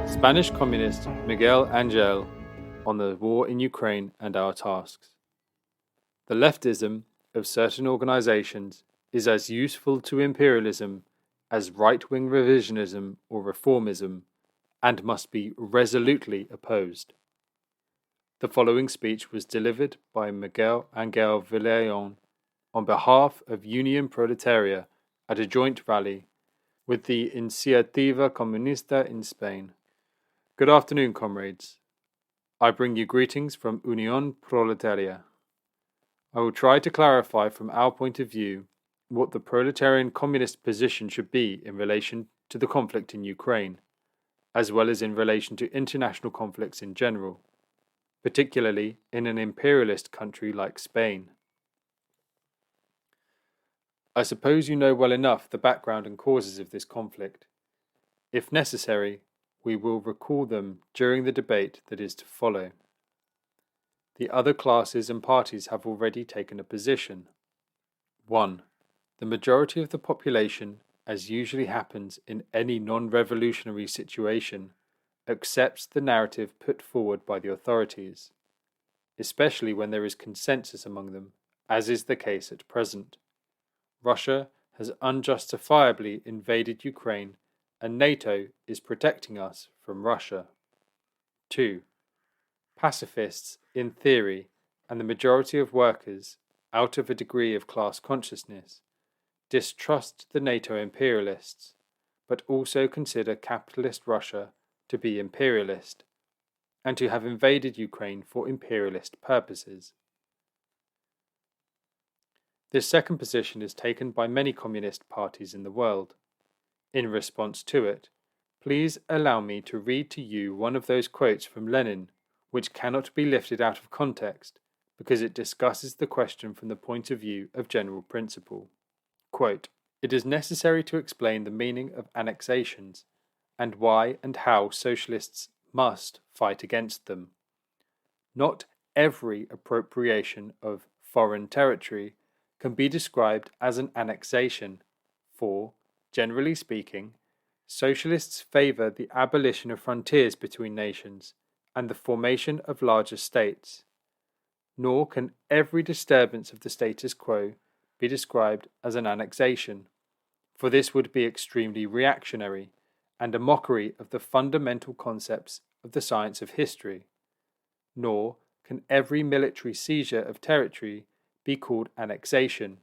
Spanish communist Miguel Ángel on the war in Ukraine and our tasks. The leftism of certain organizations is as useful to imperialism as right-wing revisionism or reformism, and must be resolutely opposed. The following speech was delivered by Miguel Ángel Villayón on behalf of Unión Proletaria at a joint rally with the Iniciativa Comunista in Spain. Good afternoon, comrades. I bring you greetings from Unión Proletaria. I will try to clarify from our point of view what the proletarian communist position should be in relation to the conflict in Ukraine, as well as in relation to international conflicts in general, particularly in an imperialist country like Spain. I suppose you know well enough the background and causes of this conflict. If necessary, we will recall them during the debate that is to follow. The other classes and parties have already taken a position. 1. The majority of the population, as usually happens in any non-revolutionary situation, accepts the narrative put forward by the authorities, especially when there is consensus among them, as is the case at present. Russia has unjustifiably invaded Ukraine, and NATO is protecting us from Russia. 2. Pacifists, in theory, and the majority of workers, out of a degree of class consciousness, distrust the NATO imperialists, but also consider capitalist Russia to be imperialist, and to have invaded Ukraine for imperialist purposes. This second position is taken by many communist parties in the world. In response to it, please allow me to read to you one of those quotes from Lenin, which cannot be lifted out of context, because it discusses the question from the point of view of general principle. Quote, "It is necessary to explain the meaning of annexations, and why and how socialists must fight against them. Not every appropriation of foreign territory can be described as an annexation, for, generally speaking, socialists favour the abolition of frontiers between nations and the formation of larger states. Nor can every disturbance of the status quo be described as an annexation, for this would be extremely reactionary and a mockery of the fundamental concepts of the science of history. Nor can every military seizure of territory be called annexation,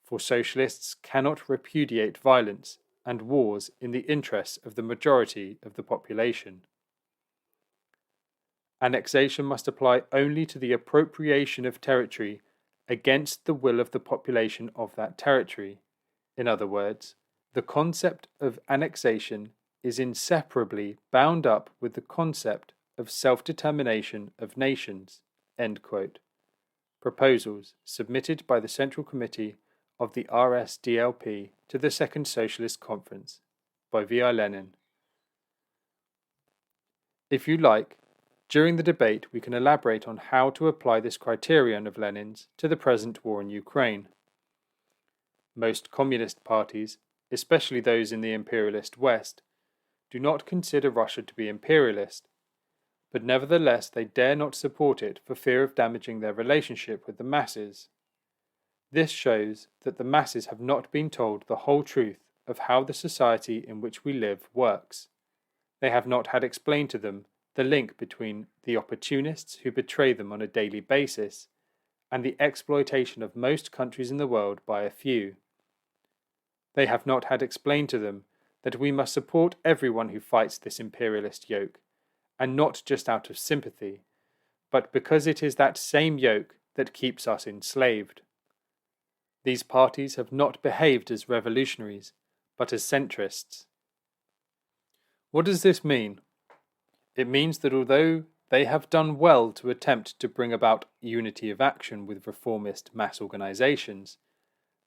for socialists cannot repudiate violence and wars in the interests of the majority of the population. Annexation must apply only to the appropriation of territory against the will of the population of that territory. In other words, the concept of annexation is inseparably bound up with the concept of self-determination of nations." End quote. Proposals submitted by the Central Committee of the RSDLP to the Second Socialist Conference by V.I. Lenin. If you like, during the debate we can elaborate on how to apply this criterion of Lenin's to the present war in Ukraine. Most communist parties, especially those in the imperialist West, do not consider Russia to be imperialist, but nevertheless they dare not support it for fear of damaging their relationship with the masses. This shows that the masses have not been told the whole truth of how the society in which we live works. They have not had explained to them the link between the opportunists who betray them on a daily basis and the exploitation of most countries in the world by a few. They have not had explained to them that we must support everyone who fights this imperialist yoke, and not just out of sympathy, but because it is that same yoke that keeps us enslaved. These parties have not behaved as revolutionaries, but as centrists. What does this mean? It means that although they have done well to attempt to bring about unity of action with reformist mass organizations,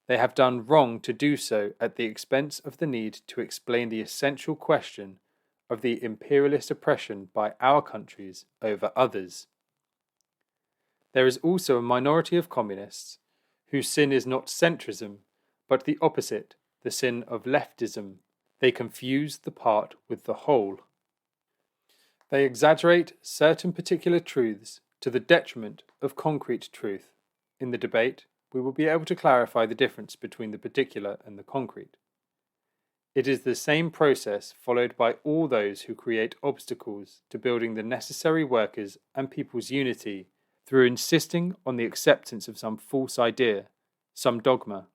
They have done wrong to do so at the expense of the need to explain the essential question of the imperialist oppression by our countries over others. There is also a minority of communists whose sin is not centrism, but the opposite, the sin of leftism. They confuse the part with the whole. They exaggerate certain particular truths to the detriment of concrete truth. In the debate, we will be able to clarify the difference between the particular and the concrete. It is the same process followed by all those who create obstacles to building the necessary workers' and people's unity through insisting on the acceptance of some false idea, some dogma.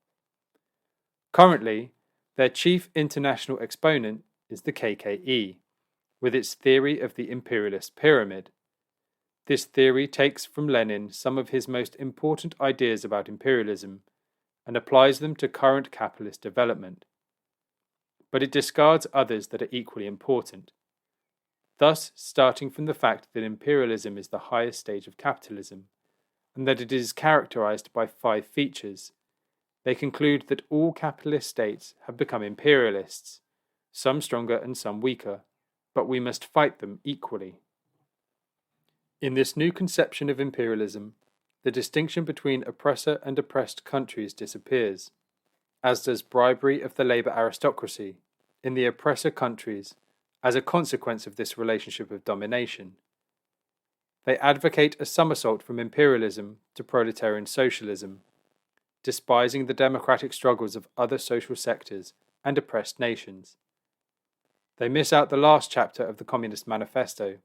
Currently, their chief international exponent is the KKE, with its theory of the imperialist pyramid. This theory takes from Lenin some of his most important ideas about imperialism and applies them to current capitalist development. But it discards others that are equally important. Thus, starting from the fact that imperialism is the highest stage of capitalism, and that it is characterized by 5 features, they conclude that all capitalist states have become imperialists, some stronger and some weaker, but we must fight them equally. In this new conception of imperialism, the distinction between oppressor and oppressed countries disappears, as does bribery of the labour aristocracy in the oppressor countries as a consequence of this relationship of domination. They advocate a somersault from imperialism to proletarian socialism, despising the democratic struggles of other social sectors and oppressed nations. They miss out the last chapter of the Communist Manifesto,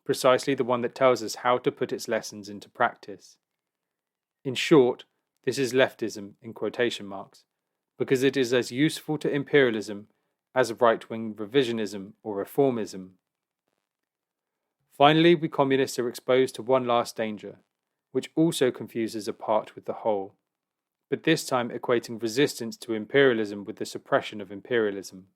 precisely the one that tells us how to put its lessons into practice. In short, this is leftism in quotation marks, because it is as useful to imperialism as right-wing revisionism or reformism. Finally, we communists are exposed to one last danger, which also confuses a part with the whole, but this time equating resistance to imperialism with the suppression of imperialism.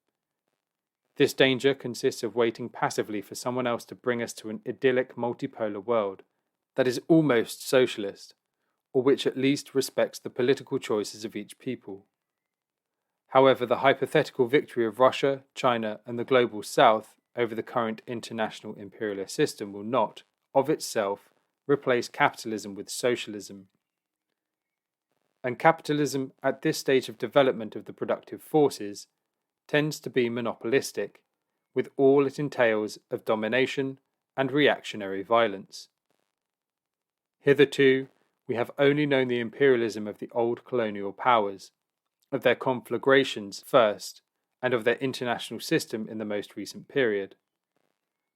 This danger consists of waiting passively for someone else to bring us to an idyllic multipolar world that is almost socialist, or which at least respects the political choices of each people. However, the hypothetical victory of Russia, China, and the global South over the current international imperialist system will not, of itself, replace capitalism with socialism. And capitalism, at this stage of development of the productive forces, tends to be monopolistic, with all it entails of domination and reactionary violence. Hitherto, we have only known the imperialism of the old colonial powers, of their conflagrations first, and of their international system in the most recent period.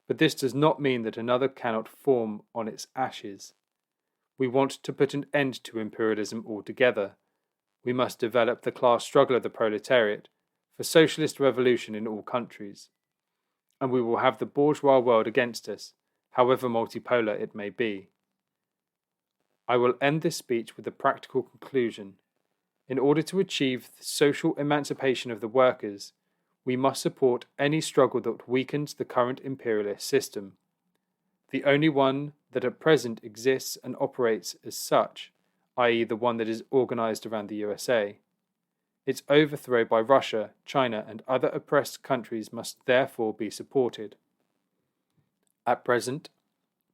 But this does not mean that another cannot form on its ashes. We want to put an end to imperialism altogether. We must develop the class struggle of the proletariat for socialist revolution in all countries. And we will have the bourgeois world against us, however multipolar it may be. I will end this speech with a practical conclusion. In order to achieve the social emancipation of the workers, we must support any struggle that weakens the current imperialist system, the only one that at present exists and operates as such, i.e. the one that is organized around the USA. Its overthrow by Russia, China, and other oppressed countries must therefore be supported. At present,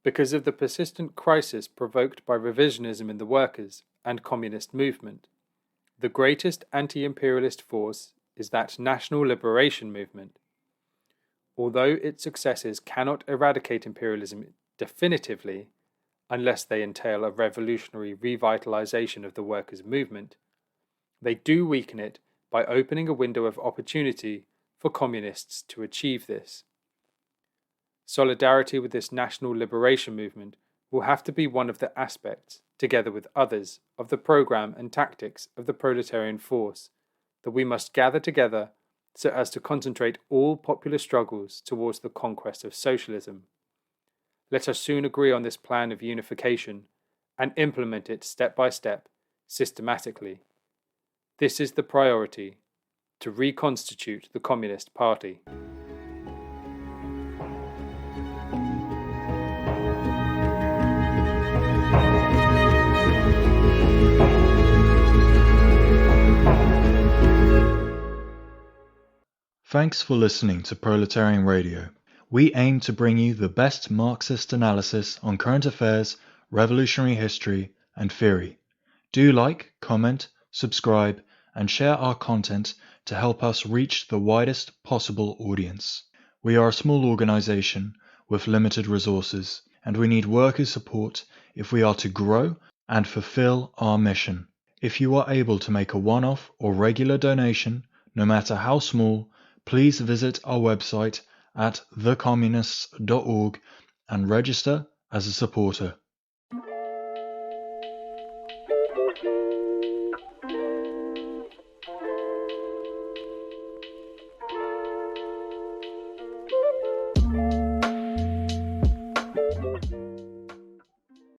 because of the persistent crisis provoked by revisionism in the workers and communist movement, the greatest anti-imperialist force is that national liberation movement. Although its successes cannot eradicate imperialism definitively, unless they entail a revolutionary revitalization of the workers' movement, they do weaken it by opening a window of opportunity for communists to achieve this. Solidarity with this national liberation movement will have to be one of the aspects, together with others, of the program and tactics of the proletarian force that we must gather together so as to concentrate all popular struggles towards the conquest of socialism. Let us soon agree on this plan of unification and implement it step by step, systematically. This is the priority, to reconstitute the Communist Party. Thanks for listening to Proletarian Radio. We aim to bring you the best Marxist analysis on current affairs, revolutionary history, and theory. Do like, comment, subscribe, and share our content to help us reach the widest possible audience. We are a small organization with limited resources, and we need worker support if we are to grow and fulfill our mission. If you are able to make a one-off or regular donation, no matter how small, please visit our website at thecommunists.org and register as a supporter.